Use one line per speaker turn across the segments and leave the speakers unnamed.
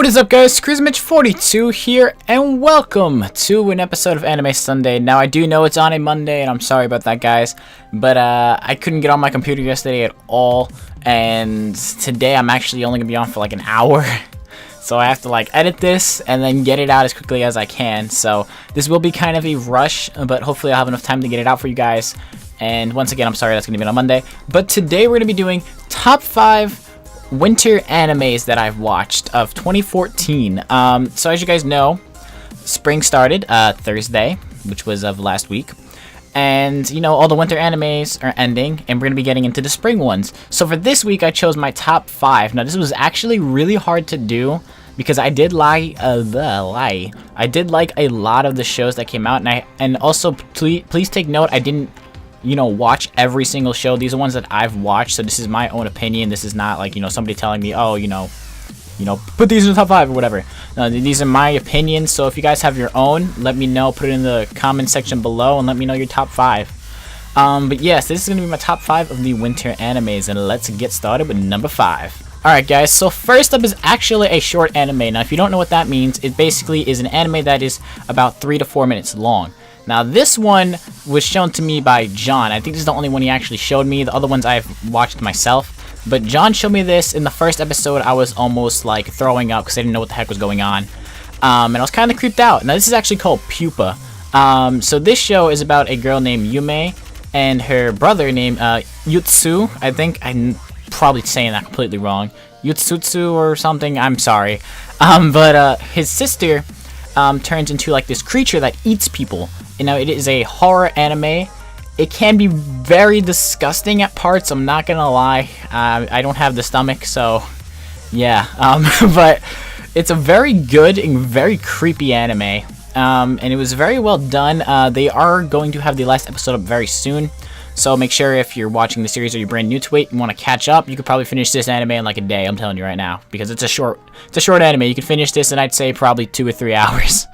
What is up, guys? Chuunibyou42 here, and welcome to an episode of Anime Sunday. Now, I do know it's on a Monday, and I'm sorry about that, guys, but I couldn't get on my computer yesterday at all, and today I'm actually only gonna be on for like an hour. So I have to like edit this and then get it out as quickly as I can. So this will be kind of a rush, but hopefully I'll have enough time to get it out for you guys. And once again, I'm sorry that's gonna be on Monday, but today we're gonna be doing top 5 winter animes that I've watched of 2014. So as you guys know, spring started Thursday, which was of last week, and you know all the winter animes are ending, and we're gonna be getting into the spring ones. So for this week, I chose my top 5. Now this was actually really hard to do because I did I did like a lot of the shows that came out, and also please take note, I didn't watch every single show. These are ones that I've watched, so this is my own opinion. This is not like, somebody telling me, oh, put these in the top 5 or whatever. No, these are my opinions, so if you guys have your own, let me know. Put it in the comment section below and let me know your top 5. But yes, this is going to be my top 5 of the winter animes, and let's get started with number 5. Alright guys, so first up is actually a short anime. Now if you don't know what that means, it basically is an anime that is about 3 to 4 minutes long. Now this one was shown to me by John. I think this is the only one he actually showed me. The other ones I've watched myself. But John showed me this in the first episode. I was almost like throwing up because I didn't know what the heck was going on. And I was kind of creeped out. Now this is actually called Pupa. So this show is about a girl named Yume and her brother named Yutsu. I think I'm probably saying that completely wrong. Yutsutsu or something. I'm sorry. But his sister turns into like this creature that eats people. You know, it is a horror anime. It can be very disgusting at parts, I'm not gonna lie. I don't have the stomach, so yeah. But it's a very good and very creepy anime. And it was very well done. They are going to have the last episode up very soon. So make sure if you're watching the series or you're brand new to it and want to catch up, you could probably finish this anime in like a day, I'm telling you right now. Because it's a short anime. You could finish this in, I'd say, probably 2 or 3 hours.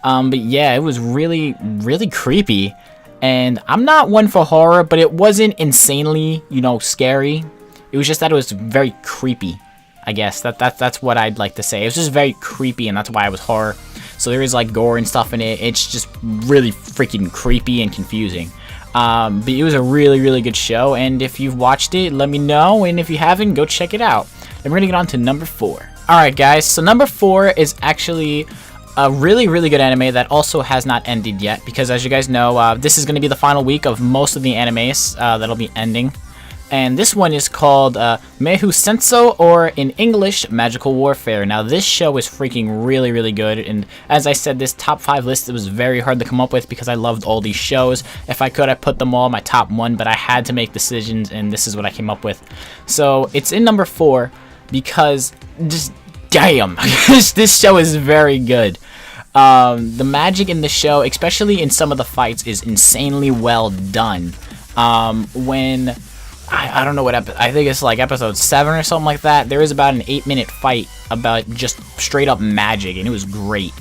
But yeah, it was really, really creepy. And I'm not one for horror, but it wasn't insanely, scary. It was just that it was very creepy, I guess. That's what I'd like to say. It was just very creepy, and that's why it was horror. So there is like gore and stuff in it. It's just really freaking creepy and confusing. But it was a really, really good show, and if you've watched it, let me know, and if you haven't, go check it out. And we're gonna get on to number 4. Alright guys, so number 4 is actually a really, really good anime that also has not ended yet, because as you guys know, this is gonna be the final week of most of the animes that'll be ending. And this one is called Mehu Senso, or in English, Magical Warfare. Now this show is freaking really, really good, and as I said, this top 5 list, it was very hard to come up with because I loved all these shows. If I could, I put them all in my top 1, but I had to make decisions, and this is what I came up with. So it's in number 4 because just damn, this show is very good. The magic in the show, especially in some of the fights, is insanely well done. When I don't know what I think it's like episode 7 or something like that. There was about an 8-minute fight about just straight up magic, and it was great.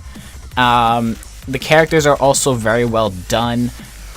The characters are also very well done,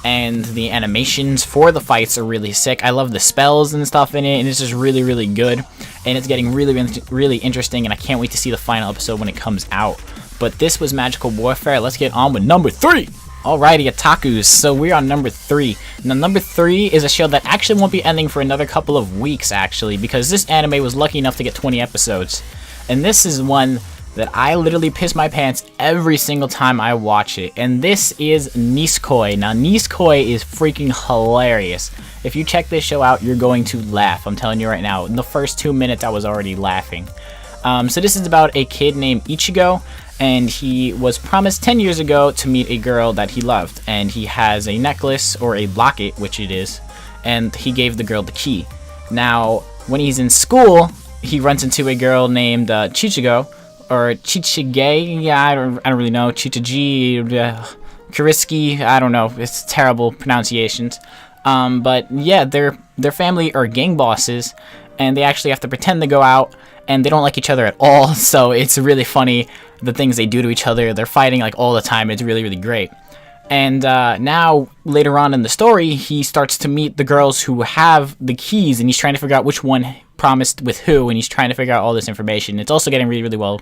and the animations for the fights are really sick. I love the spells and stuff in it, and it's just really, really good. And it's getting really, really interesting, and I can't wait to see the final episode when it comes out. But this was Magical Warfare. Let's get on with number 3. Alrighty, otakus, so we're on number 3. Now, number 3 is a show that actually won't be ending for another couple of weeks, actually, because this anime was lucky enough to get 20 episodes. And this is one that I literally piss my pants every single time I watch it. And this is Nisekoi. Now, Nisekoi is freaking hilarious. If you check this show out, you're going to laugh. I'm telling you right now. In the first 2 minutes, I was already laughing. So this is about a kid named Ichigo, and he was promised 10 years ago to meet a girl that he loved, and he has a necklace, or a locket, which it is, and he gave the girl the key. Now, when he's in school, he runs into a girl named Chichigo, or Chichige, yeah, I don't really know, Chichiji, Kuriski, I don't know, it's terrible pronunciations. But yeah, their family are gang bosses, and they actually have to pretend to go out, and they don't like each other at all, so it's really funny the things they do to each other. They're fighting like all the time. It's really, really great. And now, later on in the story, he starts to meet the girls who have the keys, and he's trying to figure out which one promised with who, and he's trying to figure out all this information. It's also getting really, really well.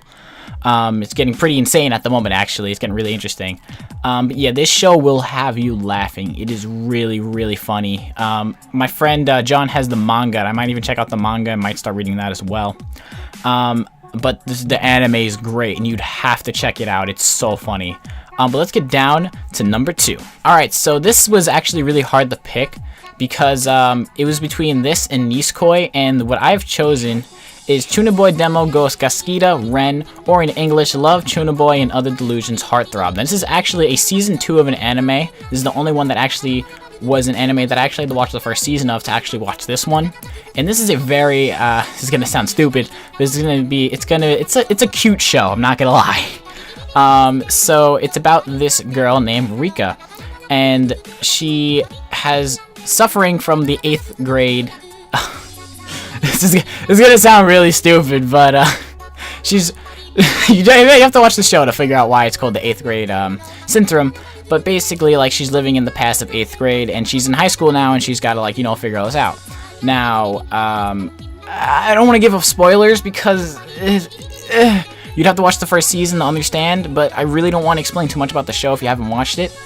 It's getting pretty insane at the moment, actually. It's getting really interesting. But yeah, this show will have you laughing. It is really, really funny. My friend John has the manga. I might even check out the manga. I might start reading that as well. But the anime is great, and you'd have to check it out. It's so funny. But let's get down to number 2. Alright, so this was actually really hard to pick because it was between this and Nisekoi, and what I've chosen is Chuunibyou Demo Ghost Gaskita Ren, or in English, Love, Chuunibyou, and Other Delusions Heartthrob. Now, this is actually a season 2 of an anime. This is the only one that actually was an anime that I actually had to watch the first season of to actually watch this one. And this is a very, this is gonna sound stupid, but this is gonna be, it's a cute show, I'm not gonna lie. So it's about this girl named Rika, and she has suffering from the 8th grade. This is gonna sound really stupid, but she's you have to watch the show to figure out why it's called the 8th grade syndrome. But basically, like, she's living in the past of 8th grade, and she's in high school now, and she's got to, like, you know, figure all this out. Now, I don't want to give up spoilers because you'd have to watch the first season to understand, but I really don't want to explain too much about the show if you haven't watched it.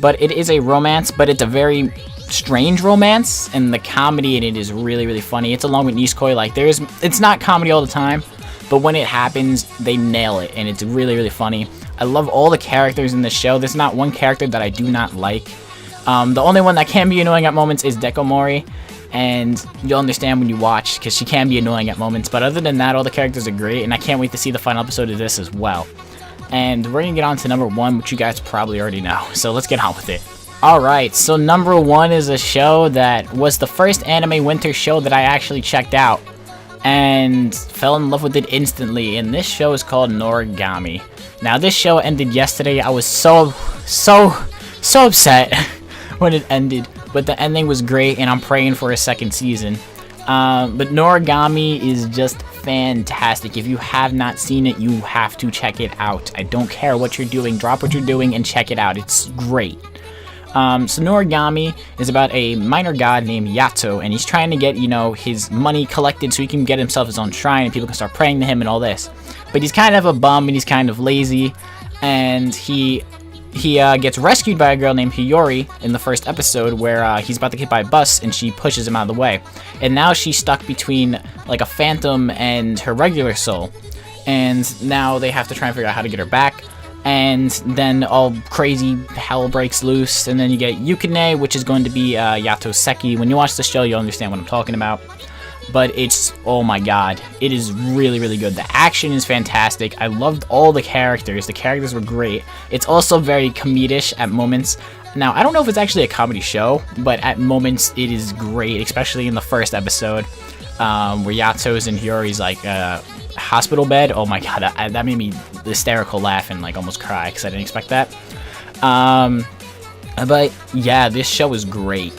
But it is a romance, but it's a very strange romance, and the comedy in it is really, really funny. It's along with Nisekoi, like, it's not comedy all the time, but when it happens, they nail it, and it's really, really funny. I love all the characters in the show. There's not one character that I do not like. The only one that can be annoying at moments is Dekomori, and you'll understand when you watch, because she can be annoying at moments. But other than that, all the characters are great, and I can't wait to see the final episode of this as well. And we're going to get on to number 1, which you guys probably already know, so let's get on with it. Alright, so number 1 is a show that was the first anime winter show that I actually checked out, and fell in love with it instantly, and this show is called Noragami. Now, this show ended yesterday. I was so upset when it ended, but the ending was great, and I'm praying for a second season. But Noragami is just fantastic. If you have not seen it, you have to check it out. I don't care what you're doing. Drop what you're doing and check it out. It's great. So Noragami is about a minor god named Yato, and he's trying to get, you know, his money collected so he can get himself his own shrine and people can start praying to him and all this. But he's kind of a bum, and he's kind of lazy, and he gets rescued by a girl named Hiyori in the first episode, where he's about to get hit by a bus, and she pushes him out of the way. And now she's stuck between, like, a phantom and her regular soul. And now they have to try and figure out how to get her back. And then all crazy hell breaks loose, and then you get Yukine, which is going to be Yato's Seki. When you watch the show, you'll understand what I'm talking about. But it's, oh my god, it is really, really good. The action is fantastic. I loved all the characters. The characters were great. It's also very comedic at moments. Now, I don't know if it's actually a comedy show, but at moments it is great, especially in the first episode, where Yato's in Hiyori's, like, hospital bed. Oh my god, that made me hysterical laugh and, like, almost cry because I didn't expect that. But yeah, this show is great.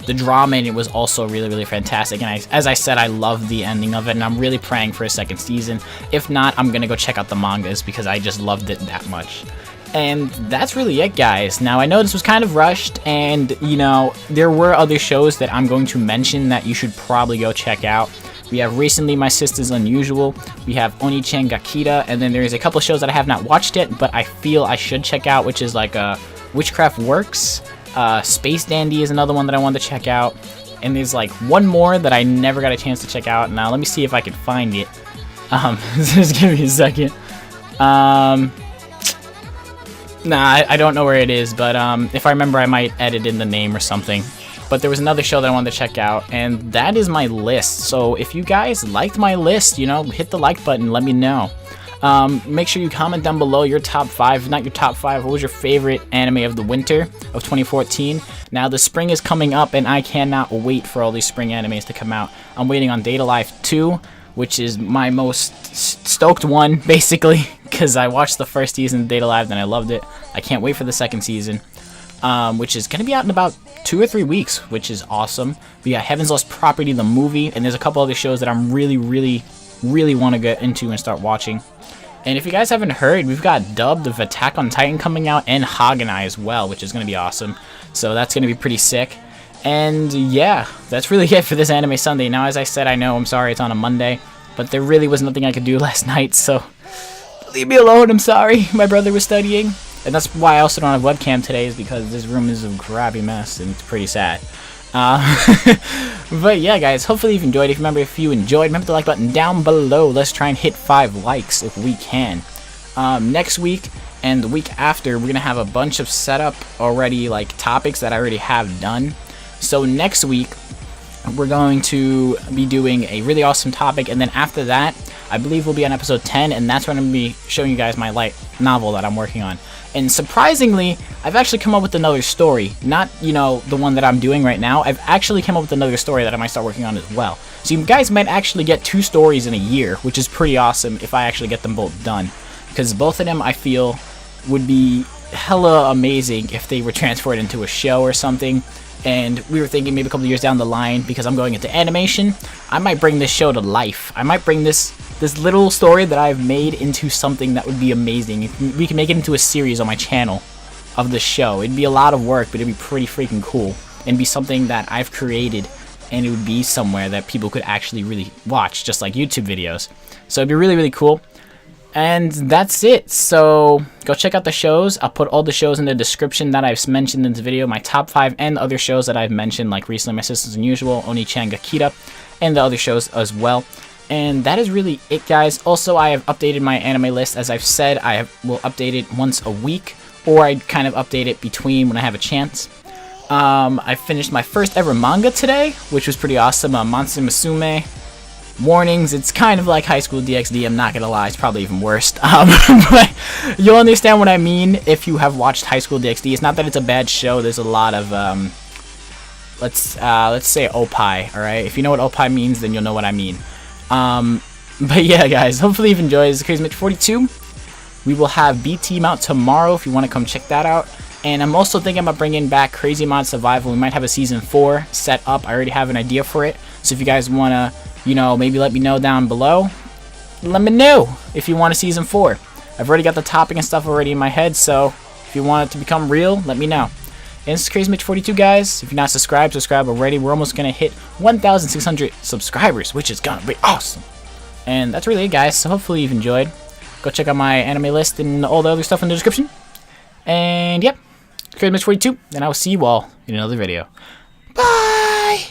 The drama in it was also really, really fantastic, and as I said, I love the ending of it, and I'm really praying for a second season. If not, I'm gonna go check out the mangas because I just loved it that much. And that's really it, guys. Now, I know this was kind of rushed, and, you know, there were other shows that I'm going to mention that you should probably go check out. We have Recently My Sister's Unusual, we have Onee-Chan Gakita, and then there's a couple shows that I have not watched yet, but I feel I should check out, which is like Witchcraft Works, Space Dandy is another one that I wanted to check out, and there's like one more that I never got a chance to check out. Now, let me see if I can find it. Just give me a second. Nah, I don't know where it is, but if I remember, I might edit in the name or something. But there was another show that I wanted to check out, and that is my list. So if you guys liked my list, you know, hit the like button, let me know. Make sure you comment down below your top 5, not your top 5, what was your favorite anime of the winter of 2014. Now, the spring is coming up, and I cannot wait for all these spring animes to come out. I'm waiting on Data Life 2, which is my most stoked one, basically, because I watched the first season of Data Live, and I loved it. I can't wait for the second season, which is going to be out in about 2 or 3 weeks, which is awesome. We got Heaven's Lost Property, the movie, and there's a couple other shows that I'm really want to get into and start watching. And if you guys haven't heard, we've got dubbed of Attack on Titan coming out, and Haganai as well, which is going to be awesome. So that's going to be pretty sick. And yeah, that's really it for this Anime Sunday. Now, as I said, I know, I'm sorry it's on a Monday, but there really was nothing I could do last night, so leave me alone, I'm sorry. My brother was studying, and that's why I also don't have webcam today, is because this room is a crappy mess, and it's pretty sad. But yeah, guys, hopefully you've enjoyed. If you enjoyed, remember the like button down below. Let's try and hit 5 likes if we can. Next week and the week after, we're gonna have a bunch of setup already, like topics that I already have done. So next week we're going to be doing a really awesome topic, and then after that, I believe we'll be on episode 10, and that's when I'm gonna be showing you guys my light novel that I'm working on. And surprisingly, I've actually come up with another story. Not, you know, the one that I'm doing right now. I've actually come up with another story that I might start working on as well. So you guys might actually get 2 stories in a year, which is pretty awesome if I actually get them both done. Because both of them, I feel, would be hella amazing if they were transferred into a show or something. And we were thinking maybe a couple years down the line, because I'm going into animation, I might bring this show to life. I might bring this little story that I've made into something that would be amazing. We can make it into a series on my channel of the show. It'd be a lot of work, but it'd be pretty freaking cool. It'd be something that I've created, and it would be somewhere that people could actually really watch, just like YouTube videos. So it'd be really, really cool. And that's it. So go check out the shows. I'll put all the shows in the description that I've mentioned in this video. My top 5 and other shows that I've mentioned, like recently My Sisters Unusual, Onee-Chan Gakita, and the other shows as well. And that is really it, guys. Also, I have updated my anime list. As I've said, will update it once a week, or I kind of update it between when I have a chance. I finished my first ever manga today, which was pretty awesome. Monster Musume. Warnings, it's kind of like High School DxD, I'm not gonna lie, it's probably even worse. But you'll understand what I mean if you have watched High School DxD. It's not that it's a bad show, there's a lot of, let's say opai, alright? If you know what opai means, then you'll know what I mean. But yeah, guys, hopefully you've enjoyed. This is Crazy Mitch 42. We will have B-Team out tomorrow if you want to come check that out. And I'm also thinking about bringing back Crazy Mod Survival. We might have a Season 4 set up. I already have an idea for it. So if you guys want to, you know, maybe let me know down below. Let me know if you want a Season 4. I've already got the topic and stuff already in my head, so if you want it to become real, let me know. And this is Crazy Mitch 42, guys. If you're not subscribed, subscribe already. We're almost going to hit 1,600 subscribers, which is going to be awesome. And that's really it, guys. So hopefully you've enjoyed. Go check out my anime list and all the other stuff in the description. And yep, Crazy Mitch 42, and I will see you all in another video. Bye!